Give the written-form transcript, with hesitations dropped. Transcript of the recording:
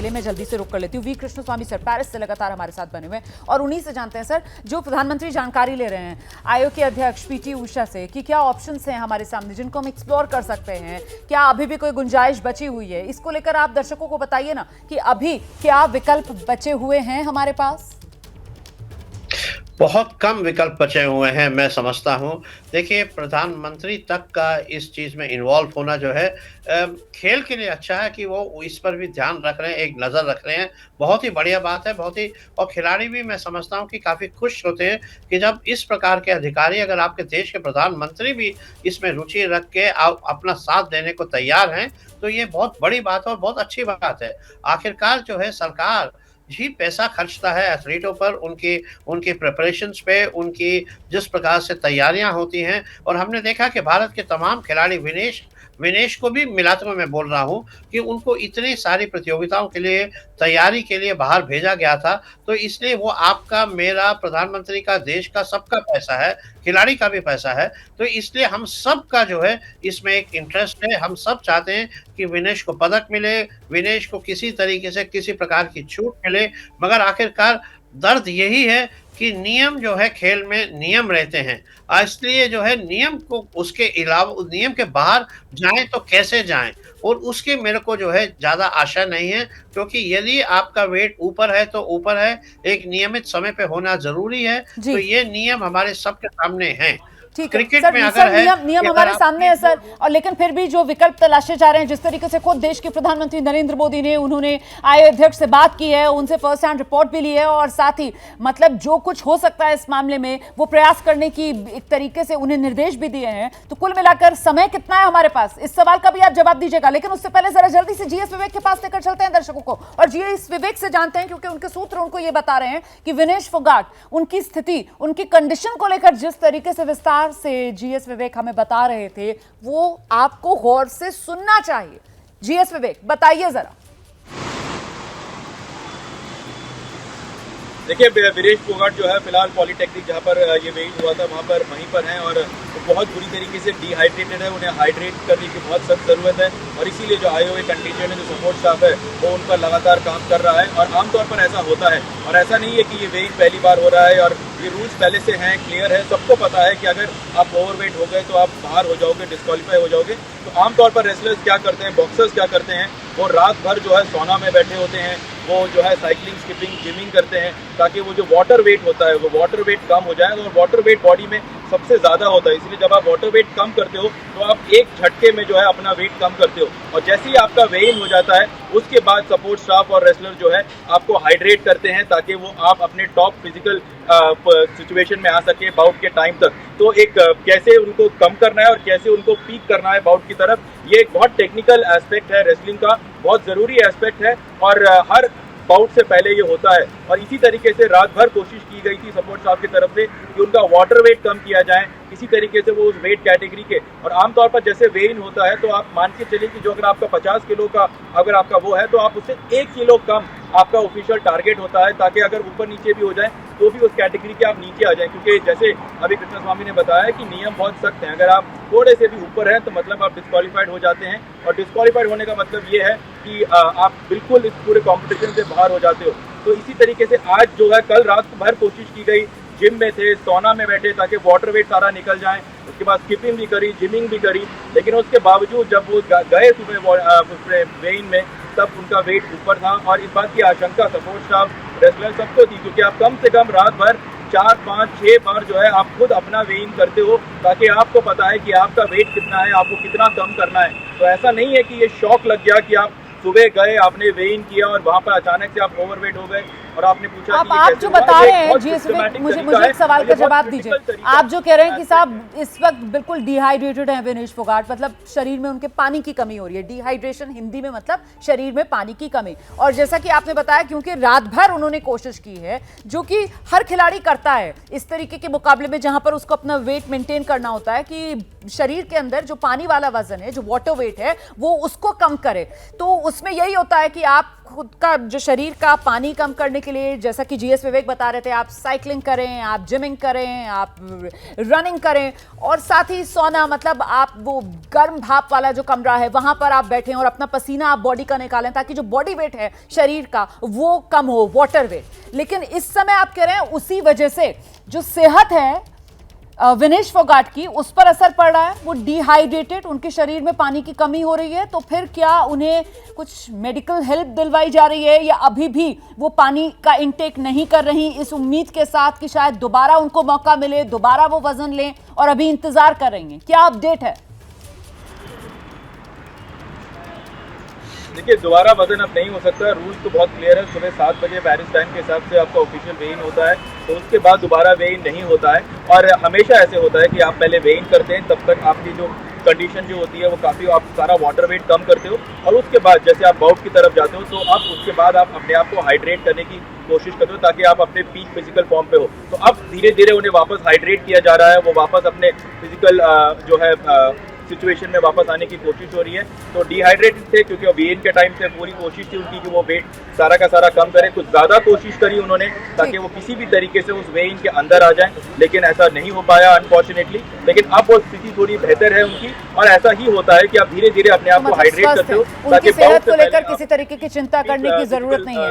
पहले मैं जल्दी से रुक कर लेती हूँ। वी कृष्णस्वामी सर पेरिस से लगातार हमारे साथ बने हुए हैं और उन्हीं से जानते हैं सर, जो प्रधानमंत्री जानकारी ले रहे हैं आयोग के अध्यक्ष पीटी उषा से कि क्या ऑप्शंस हैं हमारे सामने जिनको हम एक्सप्लोर कर सकते हैं, क्या अभी भी कोई गुंजाइश बची हुई है, इसको लेकर आप दर्शकों को बताइए ना कि अभी क्या विकल्प बचे हुए हैं हमारे पास। बहुत कम विकल्प बचे हुए हैं, मैं समझता हूँ। देखिए, प्रधानमंत्री तक का इस चीज़ में इन्वॉल्व होना जो है खेल के लिए अच्छा है कि वो इस पर भी ध्यान रख रहे हैं, एक नज़र रख रहे हैं। बहुत ही बढ़िया बात है, बहुत ही। और खिलाड़ी भी मैं समझता हूँ कि काफ़ी खुश होते हैं कि जब इस प्रकार के अधिकारी, अगर आपके देश के प्रधानमंत्री भी इसमें रुचि रख के अपना साथ देने को तैयार हैं, तो ये बहुत बड़ी बात है और बहुत अच्छी बात है। आखिरकार जो है सरकार ही पैसा खर्चता है एथलीटों पर, उनकी उनकी प्रिपरेशंस पे, उनकी जिस प्रकार से तैयारियां होती हैं। और हमने देखा कि भारत के तमाम खिलाड़ी, विनेश विनेश को भी मिलाते हुए मैं बोल रहा हूँ कि उनको इतनी सारी प्रतियोगिताओं के लिए तैयारी के लिए बाहर भेजा गया था। तो इसलिए वो आपका, मेरा, प्रधानमंत्री का, देश का, सबका पैसा है, खिलाड़ी का भी पैसा है। तो इसलिए हम सबका जो है इसमें एक इंटरेस्ट है। हम सब चाहते हैं कि विनेश को पदक मिले, विनेश को किसी तरीके से किसी प्रकार की छूट मिले। मगर आखिरकार दर्द यही है कि नियम जो है, खेल में नियम रहते हैं। इसलिए जो है नियम को, उसके अलावा नियम के बाहर जाएँ तो कैसे जाएँ? और उसकी मेरे को जो है ज़्यादा आशा नहीं है, क्योंकि यदि आपका वेट ऊपर है तो ऊपर है, एक नियमित समय पे होना ज़रूरी है। तो ये नियम हमारे सबके सामने हैं। ठीक है क्रिकेट सर, में अगर है नियम हमारे सामने है सर, और लेकिन फिर भी जो विकल्प तलाशे जा रहे हैं, जिस तरीके से खुद देश के प्रधानमंत्री नरेंद्र मोदी ने, उन्होंने आयोग अध्यक्ष से बात की है, उनसे फर्स्ट हैंड रिपोर्ट भी ली है और साथ ही मतलब जो कुछ हो सकता है इस मामले में वो प्रयास करने की एक तरीके से उन्हें निर्देश भी दिए हैं। तो कुल मिलाकर समय कितना है हमारे पास, इस सवाल का भी आप जवाब दीजिएगा। लेकिन उससे पहले जरा जल्दी से जीएस विवेक के पास लेकर चलते हैं दर्शकों को, और जीएस विवेक से जानते हैं, क्योंकि उनके सूत्र उनको ये बता रहे हैं कि विनेश फोगाट, उनकी स्थिति, उनकी कंडीशन को लेकर जिस तरीके से विस्तार से जीएस विवेक हमें बता रहे थे, वो आपको गौर से सुनना चाहिए। जीएस विवेक बताइए जरा। देखिए, विनेश फोगाट जो है फिलहाल पॉलिटेक्निक जहाँ पर ये वेट हुआ था वहीं पर हैं और बहुत बुरी तरीके से डिहाइड्रेटेड है। उन्हें हाइड्रेट करने की बहुत सख्त ज़रूरत है और इसीलिए जो आयोग कंटीजेंट है, जो सपोर्ट स्टाफ है, वो उन पर लगातार काम कर रहा है। और आमतौर पर ऐसा होता है, और ऐसा नहीं है कि ये वेट पहली बार हो रहा है, और ये रूल्स पहले से हैं, क्लियर है, सबको पता है कि अगर आप ओवरवेट हो गए तो आप बाहर हो जाओगे, डिस्क्वालीफाई हो जाओगे। तो आमतौर पर रेसलर्स क्या करते हैं, बॉक्सर्स क्या करते हैं, वो रात भर जो है सोना में बैठे होते हैं, वो जो है साइकिलिंग, स्किपिंग, जिमिंग करते हैं, ताकि वो जो वाटर वेट होता है वो वाटर वेट कम हो जाए। और वाटर वेट बॉडी में सबसे ज़्यादा होता है, इसलिए जब आप वाटर वेट कम करते हो तो आप एक झटके में जो है अपना वेट कम करते हो। और जैसे ही आपका वेट इन हो जाता है, उसके बाद सपोर्ट स्टाफ और रेसलर जो है आपको हाइड्रेट करते हैं, ताकि वो आप अपने टॉप फिजिकल सिचुएशन में आ सके बाउट के टाइम तक। तो एक कैसे उनको कम करना है और कैसे उनको पीक करना है बाउट की तरफ, ये एक बहुत टेक्निकल एस्पेक्ट है रेसलिंग का, बहुत ज़रूरी एस्पेक्ट है और हर बाउट से पहले ये होता है। और इसी तरीके से रात भर कोशिश की गई थी सपोर्ट स्टाफ की तरफ से कि उनका वाटर वेट कम किया जाए, इसी तरीके से वो उस वेट कैटेगरी के। और आमतौर पर जैसे वेट इन होता है तो आप मान के चलिए कि जो अगर आपका 50 किलो का अगर आपका वो है, तो आप उससे 1 किलो कम आपका ऑफिशियल टारगेट होता है, ताकि अगर ऊपर नीचे भी हो जाए तो भी उस कैटेगरी के आप नीचे आ जाएं। क्योंकि जैसे अभी कृष्णस्वामी ने बताया कि नियम बहुत सख्त हैं, अगर आप थोड़े से भी ऊपर हैं तो मतलब आप डिस्क्वालीफाइड हो जाते हैं, और डिस्क्वालीफाइड होने का मतलब ये है कि आप बिल्कुल इस पूरे कॉम्पिटिशन से बाहर हो जाते हो। तो इसी तरीके से आज जो है, कल रात भर कोशिश की गई, जिम में थे, सोना में बैठे ताकि वाटर वेट सारा निकल जाए, उसके बाद स्किपिंग भी करी, जिमिंग भी करी, लेकिन उसके बावजूद जब वो गए सुबह वेइन में, तब उनका वेट ऊपर था। और इस बात की आशंका सपोर्ट स्टाफ, रेसलर सबको थी, क्योंकि आप कम से कम रात भर 4, 5, 6 बार जो है आप खुद अपना वेइन करते हो, ताकि आपको पता है कि आपका वेट कितना है, आपको कितना कम करना है। तो ऐसा नहीं है कि ये शौक लग गया कि आप सुबह गए, आपने वेइन किया और वहां पर अचानक से आप ओवरवेट हो गए और आपने पूछा आप जो बता रहे हैं जीएस विवेक, मुझे एक सवाल का जवाब दीजिए। आप जो कह रहे हैं कि साहब इस वक्त बिल्कुल डिहाइड्रेटेड हैं विनेश फोगाट, मतलब शरीर में उनके पानी की कमी हो रही है। डिहाइड्रेशन हिंदी में मतलब शरीर में पानी की कमी। और जैसा कि आपने बताया, क्योंकि रात भर उन्होंने कोशिश की है, जो कि हर खिलाड़ी करता है इस तरीके के मुकाबले में, जहां पर उसको अपना वेट मेंटेन करना होता है कि शरीर के अंदर जो पानी वाला वजन है, जो वाटर वेट है, वो उसको कम करे। तो उसमें यही होता है कि आप खुद का जो शरीर का पानी कम करने के लिए, जैसा कि जीएस विवेक बता रहे थे, आप साइकिलिंग करें, आप जिमिंग करें, आप रनिंग करें, और साथ ही सोना, मतलब आप वो गर्म भाप वाला जो कमरा है वहां पर आप बैठें और अपना पसीना आप बॉडी का निकालें, ताकि जो बॉडी वेट है शरीर का वो कम हो, वाटर वेट। लेकिन इस समय आप कह रहे हैं उसी वजह से जो सेहत है विनेश फोगाट की, उस पर असर पड़ रहा है, वो डिहाइड्रेटेड, उनके शरीर में पानी की कमी हो रही है। तो फिर क्या उन्हें कुछ मेडिकल हेल्प दिलवाई जा रही है, या अभी भी वो पानी का इंटेक नहीं कर रही, इस उम्मीद के साथ कि शायद दोबारा उनको मौका मिले, दोबारा वो वजन लें, और अभी इंतजार कर रही हैं? क्या अपडेट है? देखिए, दोबारा वजन अब नहीं हो सकता। रूल्स तो बहुत क्लियर है, सुबह 7 बजे पेरिस टाइम के हिसाब से आपका ऑफिशियल वेइ इन होता है, तो उसके बाद दोबारा वेइ इन नहीं होता है। और हमेशा ऐसे होता है कि आप पहले वेइ इन करते हैं, तब तक आपकी जो कंडीशन जो होती है वो काफ़ी, आप सारा वाटर वेट कम करते हो, और उसके बाद जैसे आप बाउट की तरफ जाते हो तो आप उसके बाद आप अपने आप को हाइड्रेट करने की कोशिश करते हो, ताकि आप अपने पीक फिजिकल फॉर्म पे हो। तो अब धीरे धीरे उन्हें वापस हाइड्रेट किया जा रहा है, वो वापस अपने फिजिकल जो है सिचुएशन में वापस आने की कोशिश हो रही है। तो डिहाइड्रेटेड थे क्योंकि वेइ इन के टाइम से पूरी कोशिश थी उनकी कि वो वेट सारा का सारा कम करें, कुछ ज़्यादा कोशिश करी उन्होंने ताकि वो किसी भी तरीके से उस वेइ इन के अंदर आ जाएं, लेकिन ऐसा नहीं हो पाया अनफॉर्चुनेटली। लेकिन अब वो स्थिति थोड़ी बेहतर है उनकी, और ऐसा ही होता है कि आप धीरे धीरे अपने आप को हाइड्रेट करते हो, उनकी सेहत को लेकर किसी तरीके की चिंता करने की जरूरत नहीं है।